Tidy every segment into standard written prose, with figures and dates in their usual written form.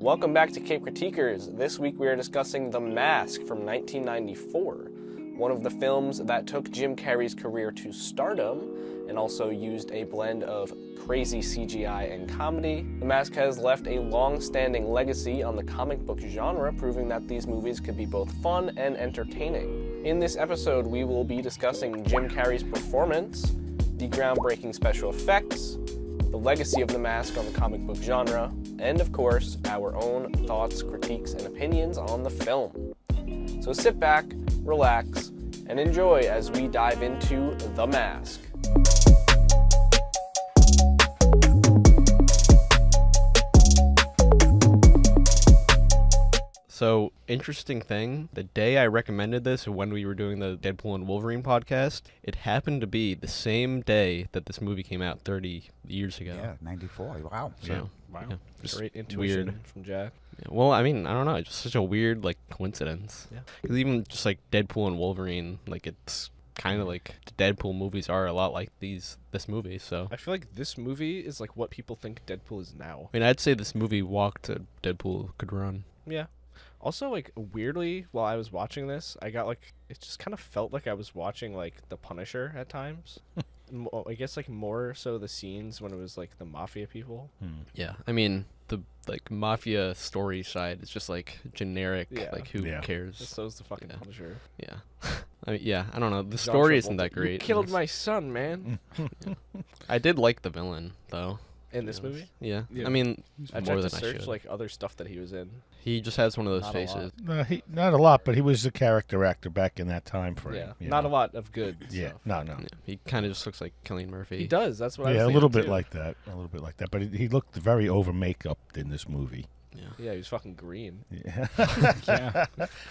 Welcome back to Cape Critiquers. This week we are discussing The Mask from 1994, one of the films that took Jim Carrey's career to stardom and also used a blend of crazy CGI and comedy. The Mask has left a long-standing legacy on the comic book genre, proving that these movies could be both fun and entertaining. In this episode, we will be discussing Jim Carrey's performance, the groundbreaking special effects, the legacy of The Mask on the comic book genre, and of course, our own thoughts, critiques, and opinions on the film. So sit back, relax, and enjoy as we dive into The Mask. So, interesting thing, the day I recommended this when we were doing the Deadpool and Wolverine podcast, it happened to be the same day that this movie came out 30 years ago. Yeah, 94. Wow. So, Wow. yeah, just Great intuition weird. from Jack. Yeah, well, I mean, I don't know, it's just such a weird, coincidence. Yeah. Because even just, Deadpool and Wolverine, it's kind of like the Deadpool movies are a lot like this movie, so. I feel like this movie is like what people think Deadpool is now. I mean, I'd say this movie walked a Deadpool could run. Yeah. Also, weirdly, while I was watching this, I got, it just kind of felt like I was watching, The Punisher at times. I guess, more so the scenes when it was, the mafia people. Yeah, I mean, the, mafia story side is just, generic, Yeah. Who So cares? is the fucking Punisher. Yeah. I don't know. The John story isn't Travolta, that great. You killed my son, man. I did like the villain, though. In this movie? Yeah. Yeah. I mean, I more tried than to I search, should. other stuff that he was in. He just has one of those Not a lot. faces. No, not a lot, but he was a character actor back in that time frame. Yeah. you Not a know. lot of good Yeah, stuff. no. Yeah. He kind of just looks like Cillian Murphy. He does. That's what I was Yeah, a thinking, little bit too. like that. A little bit like that. But he looked very over makeup in this movie. Yeah. Yeah, he was fucking green. Yeah. Yeah.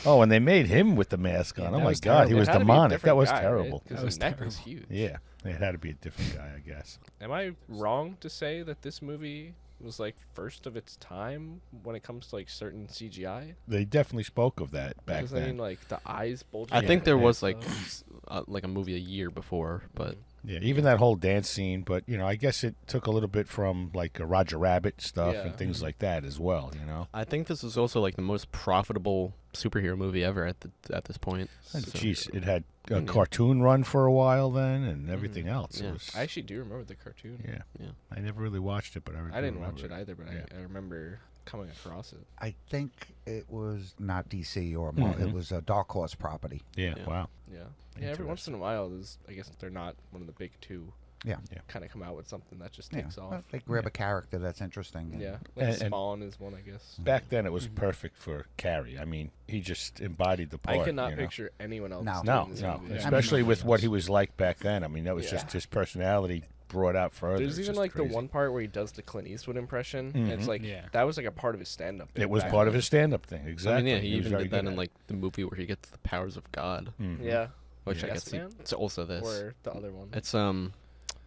Oh, and they made him with the mask on. Yeah, oh that my was God, he terrible. was It had to be a demonic. different That was guy, terrible. Because That was his neck was terrible. huge. Yeah, it had to be a different guy, I guess. Am I wrong to say that this movie was first of its time when it comes to certain CGI? They definitely spoke of that back Because then. I mean, the eyes bulging. I think there out was, and a movie a year before, but Yeah, even that whole dance scene, but I guess it took a little bit from a Roger Rabbit stuff Yeah. and things like that as well. I think this is also, the most profitable superhero movie ever at this point. And So- Jeez, it had a Yeah. cartoon run for a while then, and everything else. Yeah. It was, I actually do remember the cartoon. yeah, Yeah. I never really watched it, but I I didn't remember watch it either, but Yeah. I remember coming across it. I think it was not DC or Marvel. Mhm. It was a Dark Horse property. Yeah, Yeah. wow. Yeah. Yeah, every once in a while, I guess they're not one of the big two. Yeah. Kind of come out with something that just Yeah. takes Well, off. they grab a character that's interesting. and- Yeah. And- Spawn is one, I guess. Back then, it was perfect for Carrey. I mean, he just embodied the part. I cannot you know? picture anyone else No. doing No, this no, movie. Yeah. especially with nothing what else. he was like back then. I mean, that was Yeah. just his personality brought out further. There's It's even just the crazy. one part where he does the Clint Eastwood impression. And it's Mhm. that was a part of his stand-up. bit It was back part of then. his stand-up thing. Exactly. I mean, yeah, he was even very did that good in at the movie where he gets the powers of God, it. Mhm. Yeah. which I Yes guess Man? it's also this. Or the other one. It's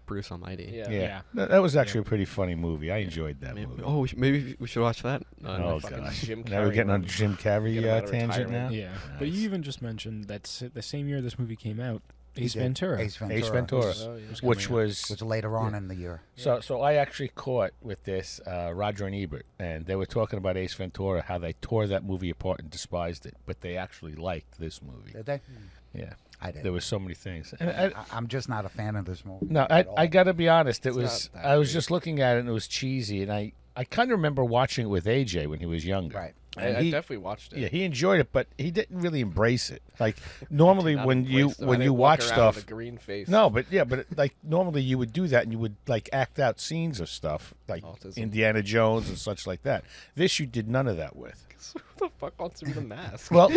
Bruce Almighty. Yeah. Yeah, that was actually a pretty funny movie. I enjoyed that movie. Oh, maybe we should watch that. Oh, fucking gosh. Jim Now we're Carrey getting on movie. Jim Carrey Get him out of tangent now. retirement. Yeah, but Nice. you even just mentioned that the same year this movie came out, He Ace did. Ventura. Ace Ventura. Ace Ventura, Oh, yeah. was which coming out. was Was later on in the year. so I actually caught with this Roger and Ebert, and they were talking about Ace Ventura, how they tore that movie apart and despised it, but they actually liked this movie. Did they? Yeah, I did. there was so many things. And I'm just not a fan of this movie. no, at all. I got to be honest. It It's was not that I was great. just looking at it, and it was cheesy, and I kind of remember watching it with AJ when he was younger. Right. And I he- definitely watched it. Yeah, he enjoyed it, but he didn't really embrace it. Like normally Not when you embraced it. I when didn't you walk watch around with stuff, a green face. no, but yeah, but normally you would do that and you would act out scenes of stuff like Autism. Indiana Jones and such like that. This you did none of that with. Who the fuck wants to be the mask? Well,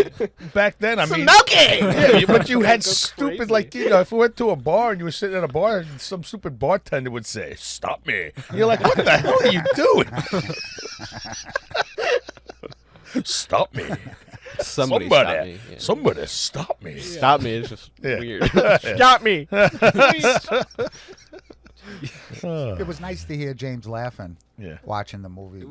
back then I mean, Smoking! yeah, but you had Go stupid crazy. if we went to a bar and you were sitting at a bar and some stupid bartender would say, "Stop me!" And you're like, "What the hell are you doing?" Stop me! Somebody stop me. Yeah. Somebody stop me! Stop me. It's just Yeah. weird. Stop me! It was nice to hear James laughing Yeah. watching the movie. It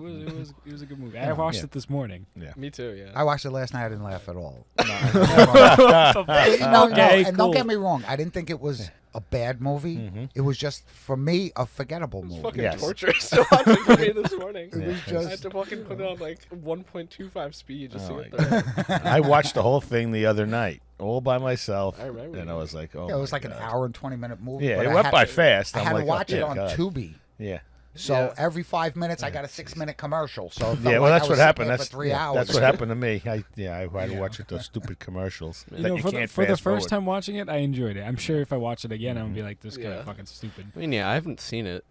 was a good movie. I watched Yeah. it this morning. Me too, yeah. I watched it last night. I didn't laugh at all. Okay, And don't cool. get me wrong. I didn't think it was a bad movie. It was just, for me, a forgettable movie. Fucking Yes. torturous to watch it for me this morning. It was I just- had to fucking put it on like 1.25 speed just Oh to my get there. I watched the whole thing the other night, all by myself. I remember And I was like, oh, Yeah, it was my like an God. hour and 20-minute movie. Yeah, but it I went had- by fast. I I'm had like, to watch oh, it on God. Tubi. Yeah. So Yeah. every 5 minutes, I got a 6-minute commercial. So it felt Yeah, well, like that's I what was happened. sitting there That's for 3 yeah, hours. That's what happened to me. I had to watch those stupid commercials. You that know, you for can't the fast first forward. time watching it, I enjoyed it. I'm sure if I watch it again, I'm gonna be like, this guy Yeah. fucking stupid. I mean, yeah, I haven't seen it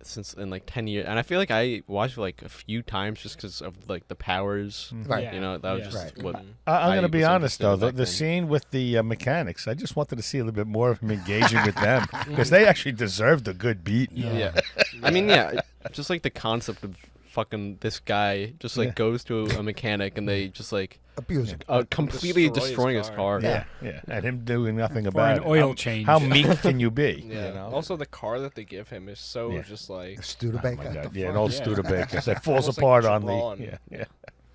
since in like 10 years, and I feel like I watched it like a few times just because of like the powers. Right. Yeah. You know, that was Yeah. just Right. what. Mhm. I'm going I to be was honest, interested though. in The back then. scene with the mechanics, I just wanted to see a little bit more of him engaging with them because they actually deserved a good beat. Yeah. I mean, yeah, just like the concept of fucking this guy just like Yeah. goes to a mechanic and they just like Abusing. completely Destroy his destroying his car. car. Yeah, and him doing nothing For about an it. oil How- change. How meek can you be? Yeah. You know? Also, the car that they give him is so Yeah. just like A Oh Studebaker. my God. The Yeah, an fuck? old Yeah. Studebaker that falls Almost like apart on drawn. the. Yeah.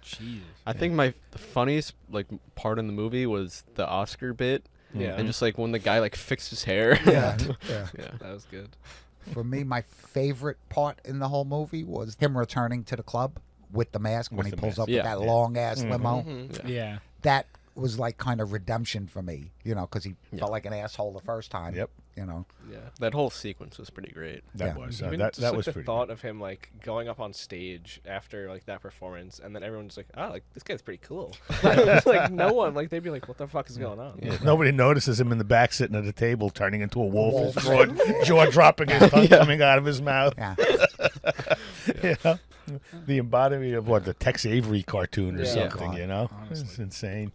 Jesus. I think the funniest like part in the movie was the Oscar bit, yeah. and just like when the guy like fixed his hair. Yeah. Yeah. Yeah. that was good. For me, my favorite part in the whole movie was him returning to the club with the mask when With he the pulls mask. up Yeah. with that long ass limo. Mhm. Yeah. That was like kind of redemption for me, because he Yeah. felt like an asshole the first time. Yep. Yeah. That whole sequence was pretty great. That Yeah. was Even that just, that like, was the pretty. thought of him like going up on stage after like that performance, and then everyone's like, "Oh, like this guy's pretty cool." Like no one, like they'd be like, "What the fuck is going on?" Yeah. Nobody notices him in the back sitting at a table turning into a wolf, his jaw dropping, his tongue coming out of his mouth. Yeah. You know? The embodiment of what, the Tex Avery cartoon or Yeah. something, God, you know? honestly. It's insane.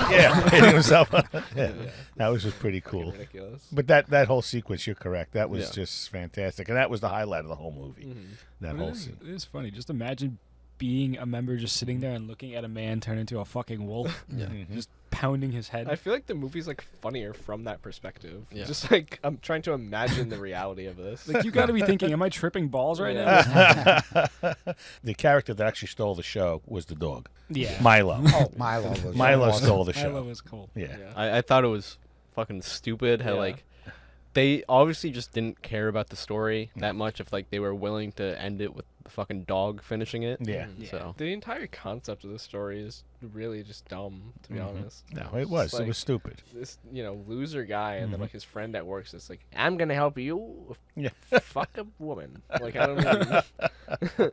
Yeah, hitting himself. Yeah. That was just pretty Fucking cool. ridiculous. But that whole sequence, you're correct. That was Yeah. just fantastic. And that was the highlight of the whole movie. Mhm. That But whole it is, scene. it is funny. Just imagine being a member just sitting there and looking at a man turn into a fucking wolf. Mhm. Just pounding his head. I feel like the movie's like funnier from that perspective. Yeah. Just like I'm trying to imagine the reality of this. Like, you got to be thinking, am I tripping balls right Yeah. now? The character that actually stole the show was the dog. Yeah. Milo. Oh, Milo was Milo awesome. stole the I show. love was cool. Yeah. Yeah. I thought it was fucking stupid how Yeah. like they obviously just didn't care about the story that much if like they were willing to end it with the fucking dog finishing it. Yeah. Yeah. So The entire concept of the story is really just dumb, to be honest. No, it was. It's It was stupid. This, loser guy, and then like his friend at work's just like, I'm gonna help you Yeah. fuck a woman. Like I don't even.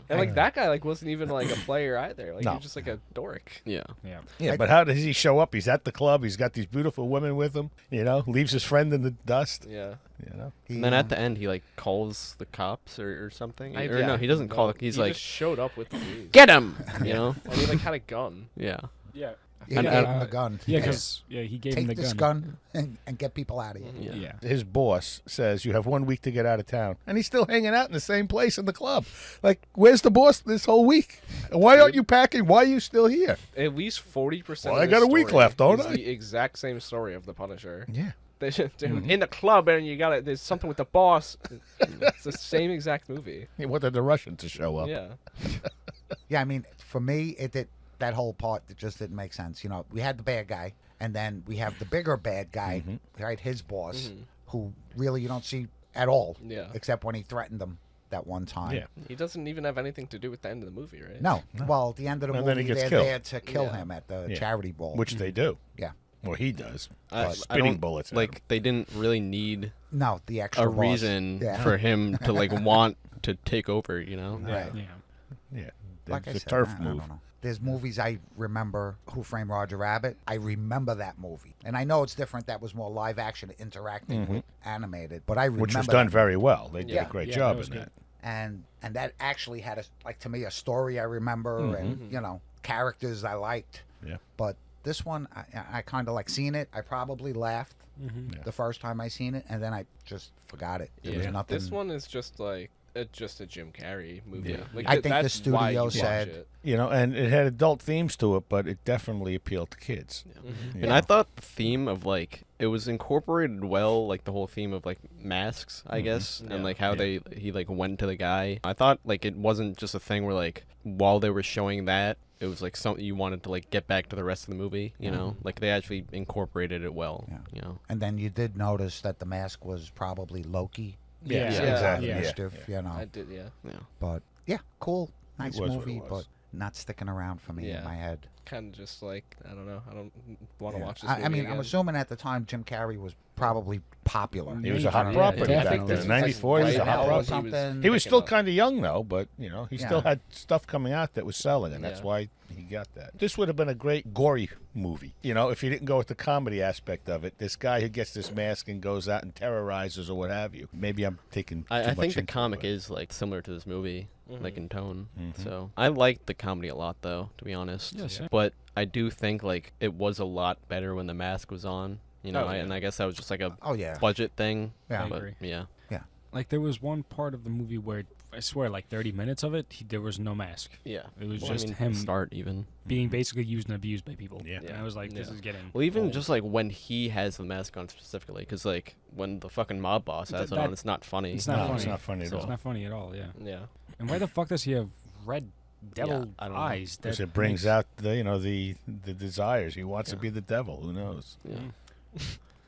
And like that guy like wasn't even like a player either. Like he No. was just like a dork. yeah. Yeah. Yeah, but how does he show up? He's at the club. He's got these beautiful women with him. You know, leaves his friend in the dust. Yeah. You know, He, And then at the end he like calls the cops or something. Or Yeah, no, he doesn't call it. He's he like, just showed up with the police. get him, you know? And he like had a gun. Yeah. Yeah. he and- gave him and- the gun. Yeah, because he gave him Take the this gun. gun and get people out of here. Yeah. Yeah. his boss says you have 1 week to get out of town, and he's still hanging out in the same place in the club. Like, where's the boss this whole week? And why aren't you packing? Why are you still here? At least 40%. Well, of I got the a week story left, don't is I? The exact same story of the Punisher. Yeah. They in the club, and you got it. There's something with the boss. It's the same exact movie. He wanted the Russian to show up. Yeah. Yeah, I mean, for me, that whole part that just didn't make sense. We had the bad guy, and then we have the bigger bad guy, right? His boss, who really you don't see at all, Yeah. except when he threatened them that one time. Yeah. He doesn't even have anything to do with the end of the movie, right? No. Well, at the end of the And then he movie, gets they're killed. there to kill Yeah. him at the Yeah. charity ball. Which they do. Yeah. Well, he does. I Spitting don't- bullets at Like him. they didn't really need No, the extra a boss. reason Yeah. for him to like want to take over, you know? Right. Yeah. Yeah. Like I It's a said, turf I move. don't know. There's movies I remember. Who Framed Roger Rabbit? I remember that movie, and I know it's different. That was more live action, interacting with animated. But I remember Which was done that. very well. They did Yeah. a great Yeah, job that was in good. that. and that actually had to me a story I remember, and characters I liked. Yeah. But this one, I kind of like seeing it. I probably laughed Mm-hmm. the first time I seen it, and then I just forgot it. There was Yeah. nothing. This one is just like just a Jim Carrey movie. Yeah. Like, I think the that's why you studio watch said- it. You know, and it had adult themes to it, but it definitely appealed to kids. Mhm. And I thought the theme of like it was incorporated well, like the whole theme of like masks, I guess, Yeah. and like how Yeah. he like went to the guy. I thought like it wasn't just a thing where like while they were showing that, it was like something you wanted to like get back to the rest of the movie. You know, like they actually incorporated it well. Yeah. You know, And then you did notice that the mask was probably Loki. Yeah, exactly. yeah. Mischief, you know. I did, yeah. yeah. But yeah, cool, nice was what it movie, was. but not sticking around for me Yeah. in my head. Kind of just like, I don't know. I don't want to Yeah. watch this I movie mean, again. I'm assuming at the time Jim Carrey was probably popular. He was a hot Yeah, property yeah, back definitely. then. 94, he was a Right hot now, property. something. He was picking still up. kind of young, though, but, you know, he still Yeah. had stuff coming out that was selling, and that's Yeah. why he got that. This would have been a great gory movie, you know, if you didn't go with the comedy aspect of it. This guy who gets this mask and goes out and terrorizes or what have you. Maybe I'm taking too I much think the into it, comic but- is like similar to this movie, like in tone. Mhm. So I liked the comedy a lot, though, to be honest. Yeah, same. But I do think like it was a lot better when the mask was on. You know, Oh, yeah. and I guess that was just like a Oh yeah, budget thing. Yeah. I but, agree. yeah. Like there was one part of the movie where I swear, like 30 minutes of it, there was no mask. Yeah. It was Well, just I mean, him start even. being basically used and abused by people. Yeah. And I was like, this Yeah. is getting. Well, even old. just like when he has the mask on specifically, because like when the fucking mob boss has it That- on, it's not funny. it's not No, funny. it's not funny at So- It's all. not funny at all. Yeah. Yeah. And why the fuck does he have red devil I don't know. eyes? Because That it brings makes- out the, you know, the desires. He wants to be the devil. Who knows? Yeah.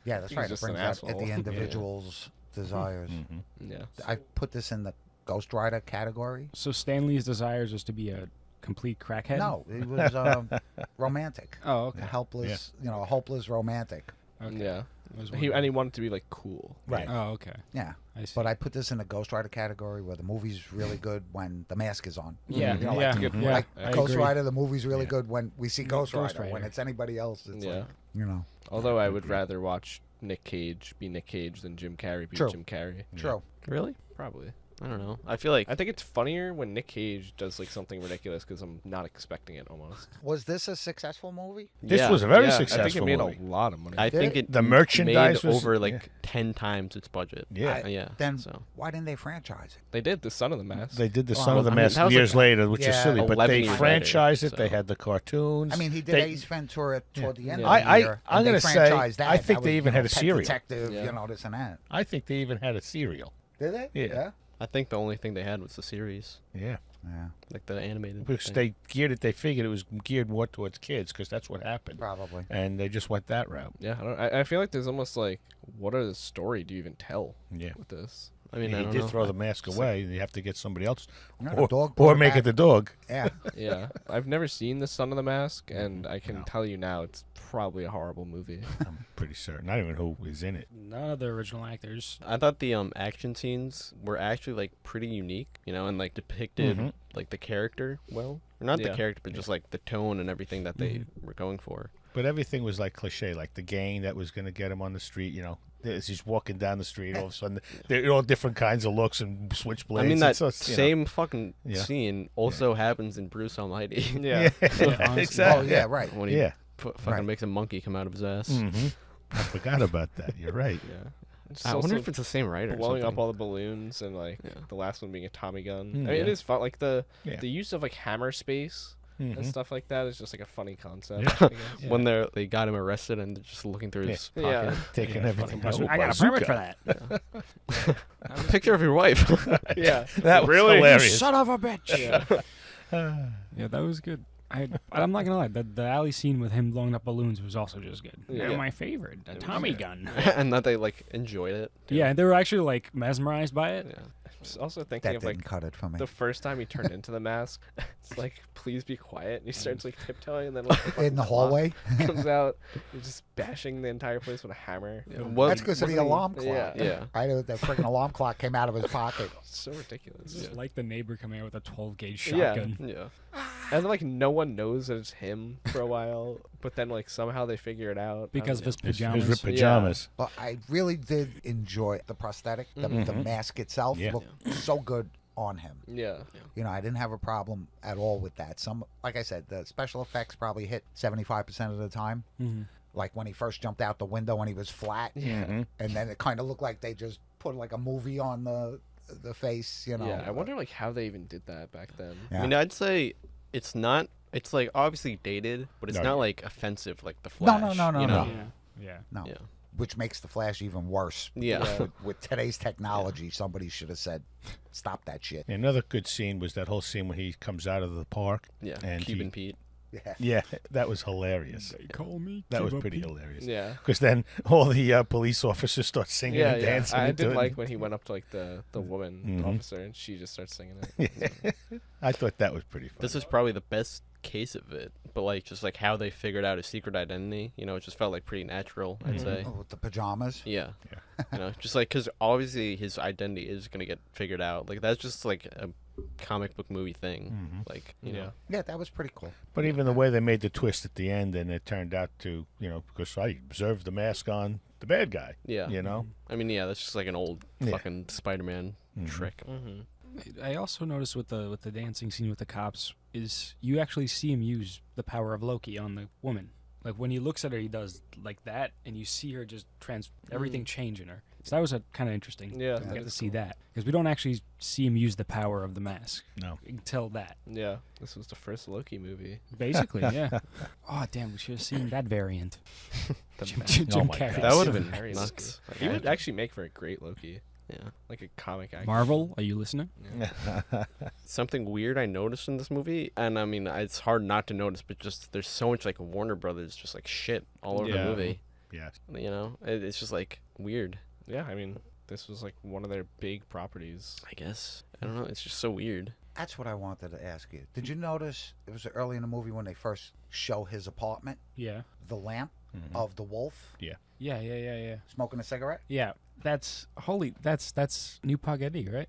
yeah, that's He's right. It just an brings out asshole. the Yeah. individual's desires. Mm-hmm. Yeah. I put this in the Ghost Rider category. So Stanley's desires was to be a complete crackhead. No, it was romantic, Oh, a okay. helpless, you know, a hopeless romantic. Okay. Yeah. I was And wondering. he wanted to be like cool. Right. Oh, okay. Yeah. I see. But I put this in the Ghost Rider category where the movie's really good when the mask is on. yeah, You know, yeah, like, good yeah. like I Ghost agree. Rider, the movie's really Yeah. good when we see Ghost, Ghost Rider. When Rider. it's anybody else, it's Yeah. like, you know, Although I would rather watch Nick Cage be Nick Cage than Jim Carrey be True. Jim Carrey. true. Really? Probably. I don't know. I feel like I think it's funnier when Nick Cage does like something ridiculous because I'm not expecting it almost. Was this a successful movie? This yeah, was a very I think it successful made movie. a lot of money. I Did think it? it The merchandise made was- over like yeah. 10 times its budget. Yeah. Yeah. Then so why didn't they franchise it? They did the Son of the Mask. They did the Oh, Son of the I mean, Mask that was years like later, which is yeah, silly, but 11 they years franchised later, it. They so. had the cartoons. I mean, he did They- Ace Ventura toward the end Yeah. of the year. I'm and they gonna say, franchised that. I think That they was, even you know, had a Pet cereal. Detective, Yeah. you know, this and that. I think they even had a cereal. Did they? Yeah. I think the only thing they had was the series, Yeah. Yeah, like the animated. Because thing. they geared it, they figured it was geared more towards kids because that's what happened. probably. And they just went that route. Yeah, I feel like there's almost like, what are the story do you even tell Yeah. with this? I mean, I he don't did know. throw the mask away, and you have to get somebody else. No, the Or, dog or brought make back- it the dog. Yeah, Yeah, I've never seen the Son of the Mask, and I can No. tell you now it's probably a horrible movie. I'm pretty certain. Not even who is in it. None of the original actors. I thought the action scenes were actually like pretty unique, you know, and like depicted Mhm. like the character well. Or not Yeah. the character, but just like the tone and everything that they were going for. But everything was like cliche, like the gang that was going to get him on the street, you know. As he's walking down the street, all of a sudden, they're all different kinds of looks and switchblades. I mean, and that so, you know. same fucking Yeah. scene also happens in Bruce Almighty. Yeah. honestly. exactly. Oh yeah, right. when he Yeah. fucking Right. makes a monkey come out of his ass. hmm I forgot about that. You're right. Yeah. It's I wonder also if it's the same writer. or blowing up something. all the balloons and like Yeah. the last one being a Tommy gun. Mm, I mean, it yeah. is fun. Like the Yeah. the use of like hammer space and Mhm. stuff like that is just like a funny concept. Yeah. I guess. When they got him arrested and they're just looking through his Yeah. pocket. Yeah. Taking Yeah, everything. fucking- out. I got a Bazooka. permit for that. Picture of your wife. Yeah. That was Really? hilarious. Son of a bitch. Yeah. Yeah, that was good. I'm not gonna lie. The alley scene with him blowing up balloons was also just good. Yeah. Yeah, my favorite, the Tommy gun. And that they like enjoyed it. too. Yeah, and they were actually like mesmerized by it. Yeah. Just also thinking That of didn't like cut it for me. the first time he turned into the mask. It's like, please be quiet. And he starts like tiptoeing, and then like In the clock hallway. comes out, he's just bashing the entire place with a hammer. Yeah, well, That's because of the wasn't he- alarm clock. Yeah. Yeah. I know that freaking alarm clock came out of his pocket. It's so ridiculous. It's just like the neighbor coming out with a 12-gauge Yeah. shotgun. Yeah. And like no one knows that it's him for a while, but then like somehow they figure it out Because of his His pajamas. ripped pajamas. But I really did enjoy the prosthetic, the mask itself Yeah. looked so good on him. Yeah. You know, I didn't have a problem at all with that. Like I said, the special effects probably hit 75% of the time. Mhm. Like when he first jumped out the window and he was flat, and then it kind of looked like they just put like a movie on the face. You know. Yeah. I wonder like how they even did that back then. Yeah. I mean, I'd say it's not. It's like obviously dated, but it's No, not yeah. like offensive like the No, Flash. no, you know? Yeah. Yeah. No. Yeah. Which makes the Flash even worse. Yeah. With today's technology, somebody should have said, "Stop that shit." Another good scene was that whole scene when he comes out of the park. Yeah. And Cuban he- Pete. Yeah, that was hilarious. They call me. That was Kibba pretty Pete. hilarious. Yeah. Because then all the police officers start singing Yeah, and yeah. dancing. I and did doing like when he went up to like the woman Mhm. officer and she just starts singing it. I thought that was pretty funny. This is probably the best case of it, but like just like how they figured out his secret identity, you know, it just felt like pretty natural, I'd say. Oh, with the pajamas. Yeah. You know, just like because obviously his identity is gonna get figured out. Like that's just like a comic book movie thing. Like you know. Yeah, that was pretty cool. But even the way they made the twist at the end, and it turned out to, you know, because I observed the mask on the bad guy. Yeah. You know? I mean, yeah, that's just like an old Yeah. fucking Spider-Man trick. Mm-hmm. I also noticed with the dancing scene with the cops is you actually see him use the power of Loki on the woman. Like when he looks at her, he does like that, and you see her just everything change in her. So that was kind of interesting. Yeah, to that get to is see that because we don't actually see him use the power of the mask No. until that. Yeah, this was the first Loki movie. Basically, yeah. Oh damn, we should have seen that variant. Jim Oh my Carrey. God. That would have been Very nuts. Like, He I would had- actually make for a great Loki, yeah. like a comic actor. Marvel, are you listening? Something weird I noticed in this movie, and I mean it's hard not to notice, but just there's so much like Warner Brothers just like shit all over the Yeah. movie. Yeah. You know, it's just like weird. Yeah, I mean, this was like one of their big properties. I guess I don't know. It's just so weird. That's what I wanted to ask you. Did you notice it was early in the movie when they first show his apartment, Yeah. the lamp of the wolf Yeah. smoking a cigarette? Yeah. That's New Pagadi, right?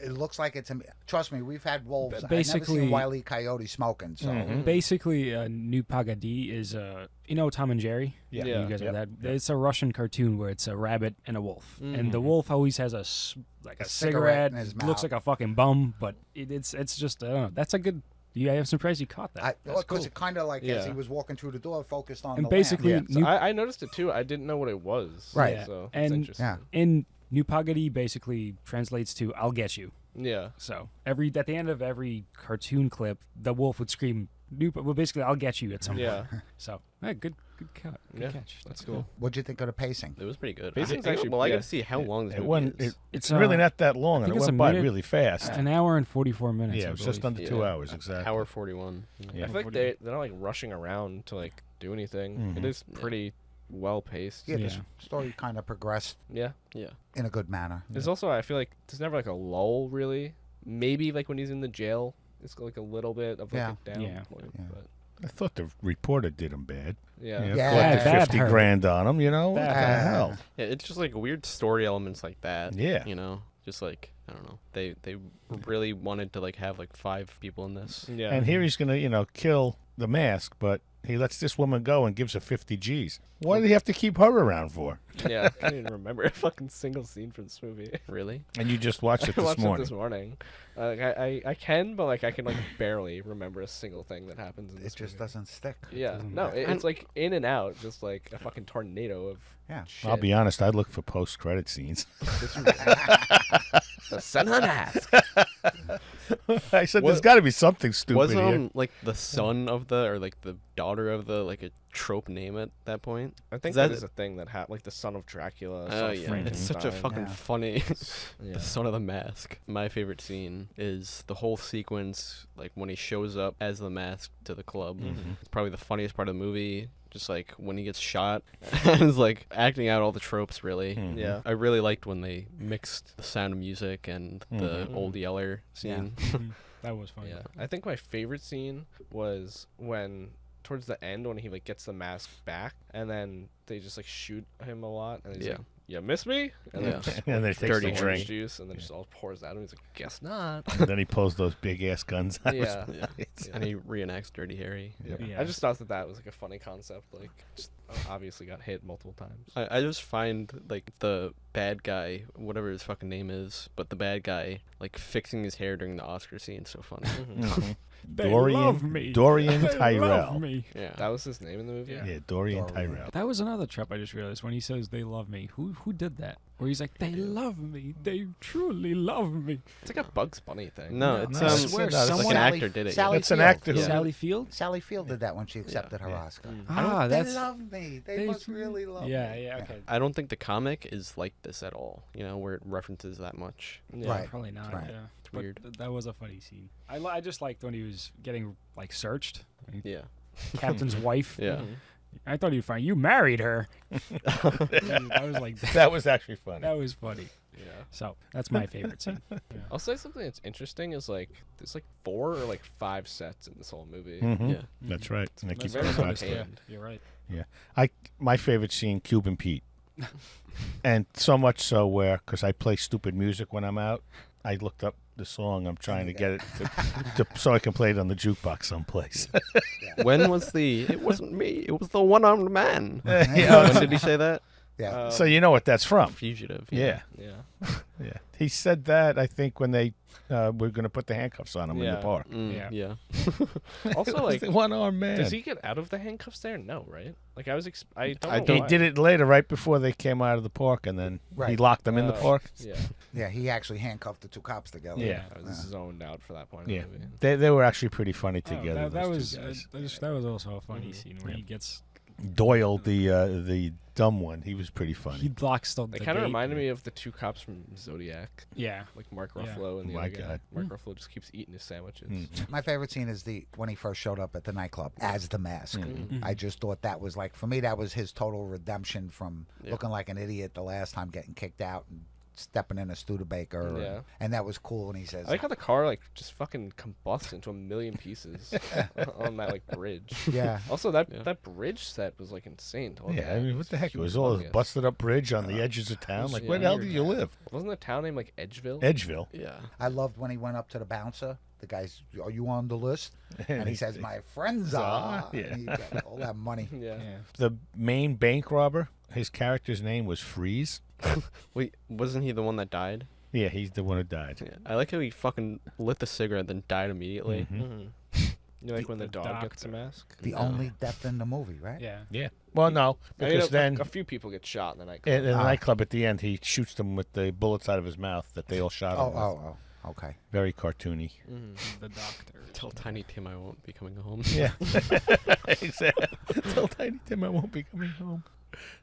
It looks like it's. Trust me, we've had wolves. I've Basically- never seen Wile E. Coyote smoking. So Basically, New Pagadi is you know Tom and Jerry. Yeah. Yeah. You guys Yep. are that. It's a Russian cartoon where it's a rabbit and a wolf, and the wolf always has a cigarette cigarette. in his Looks mouth. like a fucking bum, but it's just I don't know. That's a good. Yeah, I'm surprised you caught that. Because That's it kind of like as Yeah. he was walking through the door, focused on And the basically, lamp. So New- I noticed it too. I didn't know what it was. Right. Yeah. So it's And- interesting. Yeah. in New Pagadi basically translates to "I'll get you." Yeah. So at the end of every cartoon clip, the wolf would scream, well, basically, I'll get you at some Yeah. point. So, hey, good catch. Yeah, that's cool. What'd you think of the pacing? It was pretty good. Pacing's I actually- well, I yeah. gotta see how long this It movie went, is. it's really not that long, and think it it's went a by minute. really fast. An hour and 44 minutes. Yeah, I it was just believe. under 2 hours, exactly. Hour 41. Yeah. I feel like they're not like rushing around to like do anything. It is pretty well paced. Yeah, Yeah. the story kind of progressed Yeah. Yeah. in a good manner. There's also I feel like there's never like a lull really. Maybe like when he's in the jail, it's like a little bit of like Yeah. a down Yeah. point. Yeah. But I thought the reporter did him bad. yeah. You know, Yeah, collected that 50 hurt. grand on him, you know? What the That hurt. hell? Yeah, it's just like weird story elements like that. Yeah. You know, just like I don't know. They really wanted to like have like 5 people in this. Yeah. And here he's going to, you know, kill the mask, but he lets this woman go and gives her 50 G's. Why did he have to keep her around for? yeah, I can't even remember a fucking single scene from this movie. Really? And you just watched it I this watched morning. it this morning. I can, but like I can like barely remember a single thing that happens in this. It just movie. doesn't stick. Yeah, no, it's like in and out, just like a fucking tornado of. Yeah. Shit. I'll be honest, I look for post-credit scenes. The son of a mask. I said, What- there's got to be something stupid Was here. like the son of the or like the daughter of the like a trope name at that point? I think that that is a thing that happened, like the son of Dracula. Oh son of yeah, it's such a Frankenstein. fucking Yeah. funny. Yeah. The son of the mask. My favorite scene is the whole sequence, like when he shows up as the mask to the club. It's probably the funniest part of the movie. Just like when he gets shot, and is like acting out all the tropes. Really, Yeah. I really liked when they mixed the Sound of Music and the Old Yeller scene. That was funny. Yeah, I think my favorite scene was when towards the end when he like gets the mask back and then they just like shoot him a lot and he's Yeah. like, "You miss me?" And Yeah. then just And they take Dirty the the orange drink. juice and then just all pours out of him. He's like, "Guess not." And then he pulls those big-ass guns out. Yeah. Yeah. And he reenacts Dirty Harry. Yeah. Yeah. I just thought that was like a funny concept. Like, just obviously got hit multiple times. I just find like the bad guy, whatever his fucking name is, but the bad guy like fixing his hair during the Oscar scene so funny. Mhm. They love me. Dorian They love Tyrell. me. Yeah. That was his name in the movie. Yeah, Dorian Dorian. Tyrell. That was another trap I just realized when he says they love me. Who did that? Where he's like, they love me. They truly love me. It's like a Bugs Bunny thing. No, No, it's I swear, like someone- an actor did it. Sally That's an Field. actor who- Yeah. Sally Field? Sally Field did that when she accepted her yeah. Oscar. Ah, They that's love me. They they- must really love me. yeah, okay. I don't think the comic is like this at all. You know, where it references that much. Yeah. Right. Probably not. Right. Yeah. It's But weird. that was a funny scene. I just liked when he was getting like searched Yeah. Captain's wife. Yeah. I thought you'd find you married her. That was like That was actually funny. that was funny. Yeah. So that's my favorite scene. I'll say something that's interesting is like there's like 4 or like 5 sets in this whole movie. Mhm. Yeah. That's right. And they keep very coming back fun. to it. Yeah, And- you're right. My favorite scene, Cuban Pete. And so much so where, because I play stupid music when I'm out, I looked up the song. I'm trying to get it so I can play it on the jukebox someplace. When was the? It wasn't me. It was the one-armed man. Yeah. When did he say that? Yeah. So you know what that's from. Fugitive. Yeah. Yeah. Yeah. He said that, I think, when they were going to put the handcuffs on him in the park. Yeah. Yeah. Also, like, the one-armed man. does he get out of the handcuffs there? No, right? Like, I don't He know why. did it later, right before they came out of the park, and then he Right. locked them in the Oh, park. Yeah. Yeah, he actually handcuffed the 2 cops together. Yeah. I was zoned out for that point Yeah. of the movie. They were actually pretty funny Oh, together. that those was two guys. that was also a funny Mhm. scene where he gets Doyle, the dumb one, he was pretty funny. he locks the. They kind of reminded me of the 2 cops from Zodiac, Yeah. like Mark Yeah. Ruffalo and the My other guy. God. Mark Ruffalo just keeps eating his sandwiches. Mm. My favorite scene is when he first showed up at the nightclub as the Mask. I just thought that was like, for me, that was his total redemption from Yeah. looking like an idiot the last time, getting kicked out and stepping in a Studebaker. Yeah. And that was cool. And he says, I like how the car like just fucking combusts into a million pieces on that like bridge. yeah. Also, that bridge set was like insane. To look Yeah, at. I mean, what the heck? It was Humongous. all this busted up bridge on the edges of town. Like, yeah. where the hell did you live? Wasn't the town name like Edgeville? Edgeville. Yeah. I loved when he went up to the bouncer. The guy's, are you on the list? And he he- says, my friends are. Yeah. And he got all that money. Yeah. Yeah. The main bank robber, his character's name was Freeze. Wait, wasn't he the one that died? Yeah, he's the one who died. Yeah. I like how he fucking lit the cigarette then died immediately. Mhm. You know, like when the dog doctor. gets a mask. The No. only death in the movie, right? Yeah. Yeah. Well, no, I mean, because then a few people get shot in the night. in the Ah. nightclub at the end, he shoots them with the bullets out of his mouth that they all shot him with. Oh, okay. Very cartoony. The doctor. Tell Tiny Tim I won't be coming home. Yeah. Exactly. Tell Tiny Tim I won't be coming home.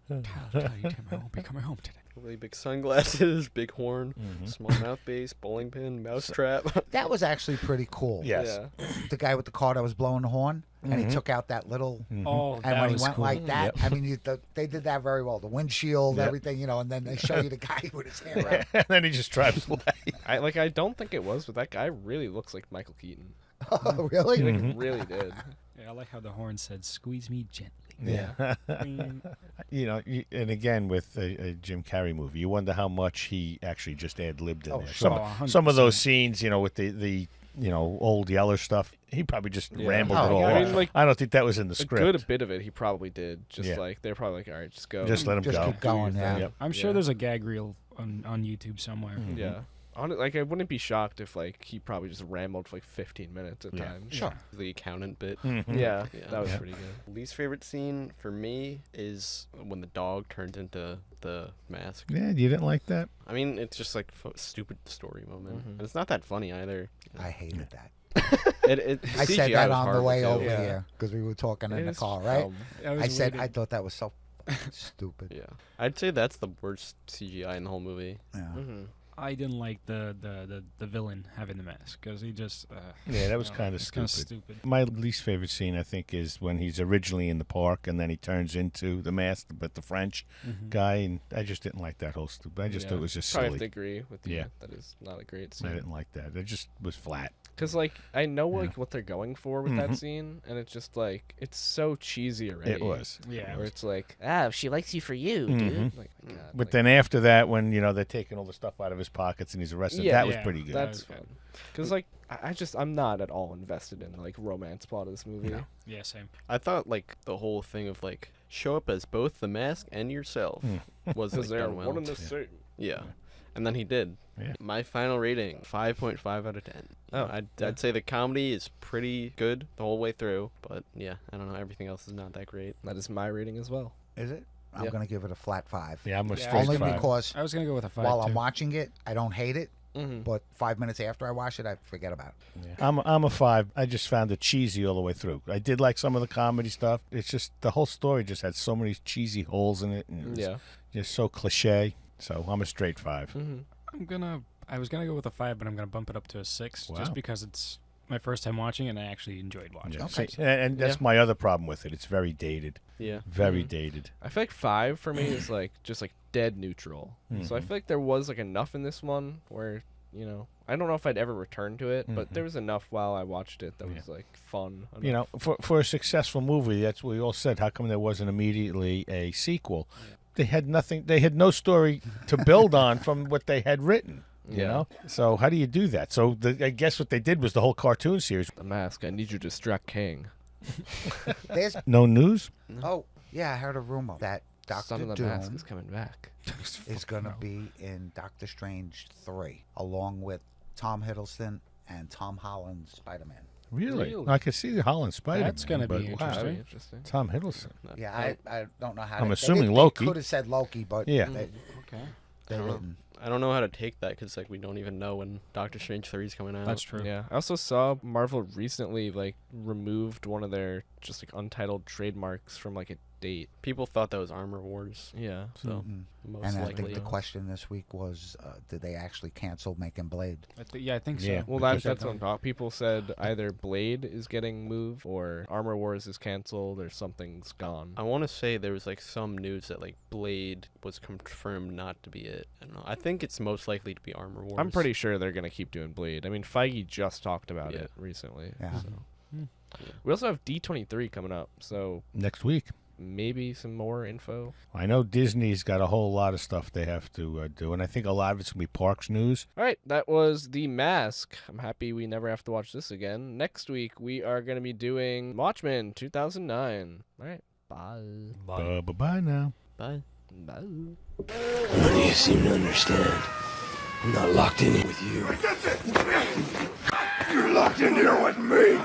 Tiny Tim, I won't be coming home today. Really big sunglasses, big horn, Mhm. small mouth base, bowling pin, mouse trap. That was actually pretty cool. Yes. Yeah. The guy with the car that was blowing the horn, and he took out that little. Oh, And that when he was went cool. like that, I mean, they did that very well. The windshield, Yep. everything, and then they show you the guy with his hair out. and then he just drives away. I don't think it was, but that guy really looks like Michael Keaton. Oh, really? He Mm-hmm. like, really did. Yeah, I like how the horn said, "Squeeze me gently." Yeah. And again, with a Jim Carrey movie, you wonder how much he actually just ad-libbed in Oh, there. sure. Some of those scenes, with the old Yeller stuff, he probably just Yeah. rambled Oh, it all yeah. off. I mean, like, I don't think that was in the a script. good bit of it he probably did. Just Yeah. like they're probably like, all right, just go. Just let him Just go. keep going, yeah. Yep. I'm sure Yeah. there's a gag reel on YouTube somewhere. Yeah. Like, I wouldn't be shocked if like he probably just rambled for like 15 minutes at Yeah. times. Sure. The accountant bit. Mhm. Yeah, Yeah. that was Yeah. pretty good. Least favorite scene for me is when the dog turns into the mask. Yeah, you didn't like that? I mean, it's just like stupid story moment, and it's not that funny either. I hated that. CGI I said that was on the horrible, way too. over Yeah. here because we were talking in It the is car, right? dumb. I said I thought that was so stupid. Yeah, I'd say that's the worst CGI in the whole movie. Yeah. I didn't like the villain having the mask because he just. Yeah, that was no, kind of it's kinda stupid. stupid. My least favorite scene, I think, is when he's originally in the park and then he turns into the mask, but the French guy, and I just didn't like that whole stupid. I just thought it was just probably have to silly. agree with you. Yeah. That is not a great I scene. didn't like that. It just was flat. Because like I know like what they're going for with that scene, and it's just like it's so cheesy already. It was. Yeah. Where it's like, she likes you for you, dude. Like, God, But like, then after that, when they're taking all the stuff out of his pockets and he's arrested, Yeah, that was yeah, pretty good. that's That was fun. Because like I'm not at all invested in the like romance plot of this movie. Yeah, same. I thought like the whole thing of like show up as both the mask and yourself was like, done well. same. Yeah. And then he did. Yeah. My final rating, 5.5 out of 10. Oh, I'd say the comedy is pretty good the whole way through, but yeah, I don't know, everything else is not that great. That is my rating as well. Is it? I'm Yeah. going to give it a flat 5. Yeah, I'm a Yeah, straight Only 5. because I was gonna go with a 5. while I'm too. watching it, I don't hate it, Mm-hmm. but 5 minutes after I watch it, I forget about it. Yeah. I'm a 5. I just found it cheesy all the way through. I did like some of the comedy stuff. It's just the whole story just had so many cheesy holes in it, and it was Yeah. just so cliche. So I'm a straight 5. Mm-hmm. I was gonna go with a 5, but I'm gonna bump it up to a 6 Wow. just because it's my first time watching, and I actually enjoyed watching. Yeah. it. Okay. See, and that's my other problem with it. It's very dated. Yeah. Very dated. I feel like 5 for me is like just like dead neutral. So I feel like there was like enough in this one where, you know, I don't know if I'd ever return to it, but there was enough while I watched it that was like fun enough. You know, for a successful movie, that's what we all said. How come there wasn't immediately a sequel? They had nothing. They had no story to build on from what they had written. You know, so how do you do that? So I guess what they did was the whole cartoon series. The Mask. I need you to distract King. There's No news. oh yeah, I heard a rumor that Doctor Son of the Doom Mask is coming back. is going to be in Doctor Strange 3, along with Tom Hiddleston and Tom Holland's Spider-Man. Really? I could see the Holland Spider-Man. That's gonna be but That'd be interesting. interesting. Tom Hiddleston. Yeah, I don't know how. I'm they assuming didn't- Loki. They could have said Loki, but Yeah. Okay. they didn't. I don't know how to take that because like we don't even know when Doctor Strange 3 is coming out. That's true. Yeah. I also saw Marvel recently like removed one of their just like untitled trademarks from like a date. People thought that was Armor Wars. Yeah. So most And I likely. think the question this week was, did they actually cancel making Blade? Yeah, I think so. Yeah. Well, Because that's what I'm talking. People said either Blade is getting moved or Armor Wars is canceled or something's gone. I want to say there was like some news that like Blade was confirmed not to be it. I don't know. I think it's most likely to be Armor Wars. I'm pretty sure they're gonna keep doing Blade. I mean, Feige just talked about Yeah. it recently. Yeah. So. We also have D23 coming up, so Next week. maybe some more info. I know Disney's got a whole lot of stuff they have to do, and I think a lot of it's going to be parks news. All right, that was The Mask. I'm happy we never have to watch this again. Next week, we are going to be doing Watchmen 2009. All right, bye. Bye-bye now. Bye. Bye. None of you seem to understand. I'm not locked in here with you. You're locked in here with me.